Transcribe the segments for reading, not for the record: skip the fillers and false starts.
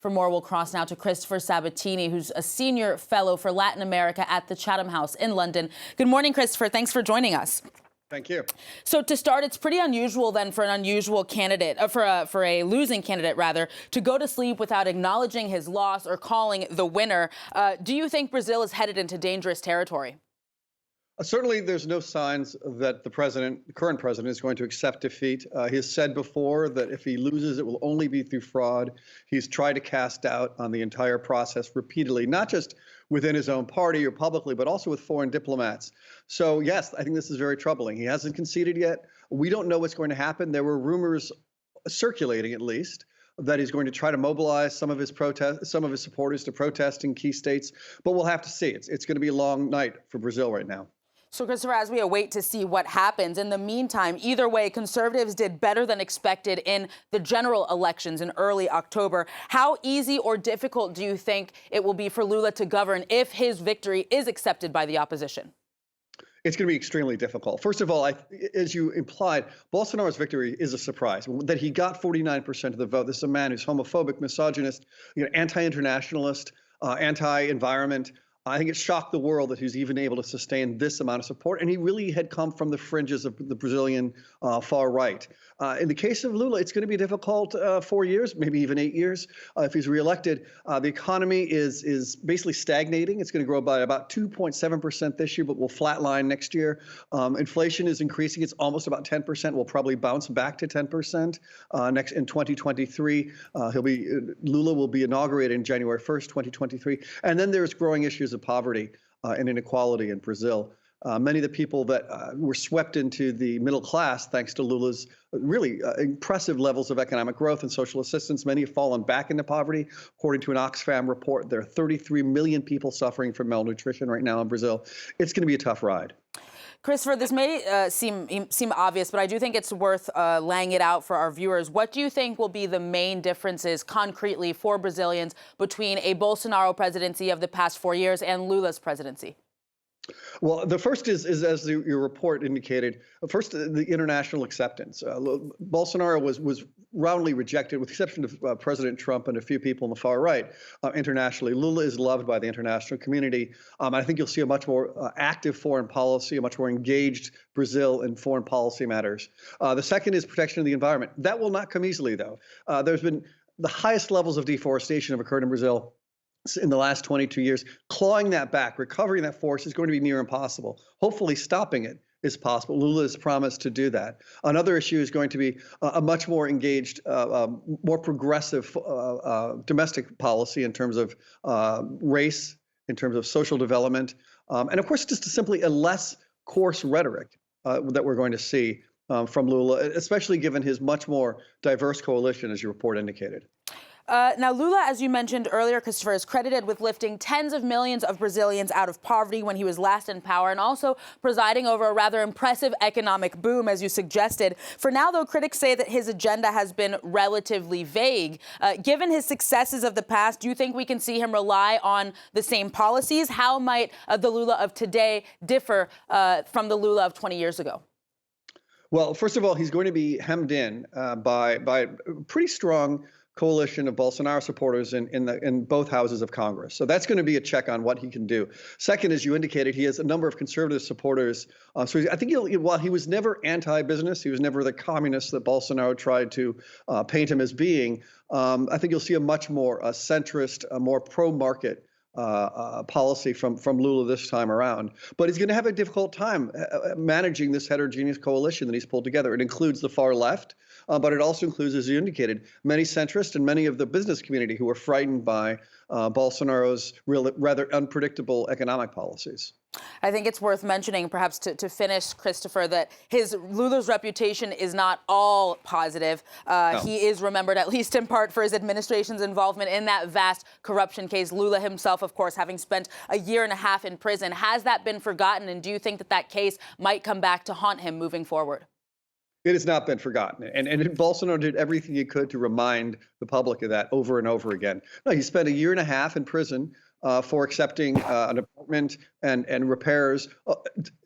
For more, we'll cross now to Christopher Sabatini, who's a senior fellow for Latin America at the Chatham House in London. Good morning, Christopher. Thanks for joining us. Thank you. So to start, it's pretty unusual then for an unusual candidate, for a losing candidate rather, to go to sleep without acknowledging his loss or calling the winner. Do you think Brazil is headed into dangerous territory? Certainly, there's no signs that the current president, is going to accept defeat. He has said before that if he loses, it will only be through fraud. He's tried to cast doubt on the entire process repeatedly, not just within his own party or publicly, but also with foreign diplomats. So, yes, I think this is very troubling. He hasn't conceded yet. We don't know what's going to happen. There were rumors circulating, at least, that he's going to try to mobilize some of his supporters to protest in key states. But we'll have to see. It's going to be a long night for Brazil right now. So, Christopher, as we await to see what happens, in the meantime, either way, conservatives did better than expected in the general elections in early October. How easy or difficult do you think it will be for Lula to govern if his victory is accepted by the opposition? It's going to be extremely difficult. First of all, as you implied, Bolsonaro's victory is a surprise. That he got 49% of the vote. This is a man who's homophobic, misogynist, anti-internationalist, anti-environment. I think it shocked the world that he's even able to sustain this amount of support. And he really had come from the fringes of the Brazilian far right. In the case of Lula, it's going to be difficult 4 years, maybe even 8 years, if he's reelected. The economy is basically stagnating. It's going to grow by about 2.7% this year, but will flatline next year. Inflation is increasing. It's almost about 10%. We'll probably bounce back to 10% next in 2023. Lula will be inaugurated in January 1st, 2023. And then there's growing issues of poverty and inequality in Brazil. Many of the people that were swept into the middle class, thanks to Lula's really impressive levels of economic growth and social assistance, many have fallen back into poverty. According to an Oxfam report, there are 33 million people suffering from malnutrition right now in Brazil. It's going to be a tough ride. Christopher, this may seem obvious, but I do think it's worth laying it out for our viewers. What do you think will be the main differences concretely for Brazilians between a Bolsonaro presidency of the past 4 years and Lula's presidency? Well, the first is as your report indicated, first, the international acceptance. Bolsonaro was roundly rejected, with the exception of President Trump and a few people on the far right, internationally. Lula is loved by the international community. I think you'll see a much more active foreign policy, a much more engaged Brazil in foreign policy matters. The second is protection of the environment. That will not come easily, though. There's been the highest levels of deforestation have occurred in Brazil in the last 22 years. Clawing that back, recovering that forest is going to be near impossible. Hopefully stopping it is possible. Lula has promised to do that. Another issue is going to be a much more engaged, more progressive domestic policy in terms of race, in terms of social development, and of course just simply a less coarse rhetoric that we're going to see from Lula, especially given his much more diverse coalition, as your report indicated. Now, Lula, as you mentioned earlier, Christopher, is credited with lifting tens of millions of Brazilians out of poverty when he was last in power, and also presiding over a rather impressive economic boom, as you suggested. For now, though, critics say that his agenda has been relatively vague. Given his successes of the past, do you think we can see him rely on the same policies? How might the Lula of today differ from the Lula of 20 years ago? Well, first of all, he's going to be hemmed in by pretty strong coalition of Bolsonaro supporters in both houses of Congress. So that's going to be a check on what he can do. Second, as you indicated, he has a number of conservative supporters. So I think while he was never anti-business, he was never the communist that Bolsonaro tried to paint him as being. I think you'll see a much more centrist, a more pro-market policy from Lula this time around. But he's going to have a difficult time managing this heterogeneous coalition that he's pulled together. It includes the far left, but it also includes, as you indicated, many centrists and many of the business community who are frightened by Bolsonaro's rather unpredictable economic policies. I think it's worth mentioning, perhaps to finish, Christopher, that Lula's reputation is not all positive. No. He is remembered, at least in part, for his administration's involvement in that vast corruption case. Lula himself, of course, having spent a year and a half in prison. Has that been forgotten? And do you think that case might come back to haunt him moving forward? It has not been forgotten. And Bolsonaro did everything he could to remind the public of that over and over again. No, he spent a year and a half in prison for accepting an apartment and repairs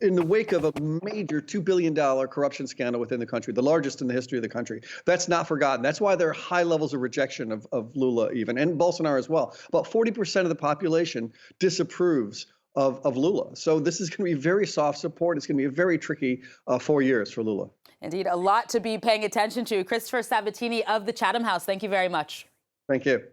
in the wake of a major $2 billion corruption scandal within the country, the largest in the history of the country. That's not forgotten. That's why there are high levels of rejection of Lula even, and Bolsonaro as well. About 40% of the population disapproves of Lula. So this is going to be very soft support. It's going to be a very tricky 4 years for Lula. Indeed, a lot to be paying attention to. Christopher Sabatini of the Chatham House, thank you very much. Thank you.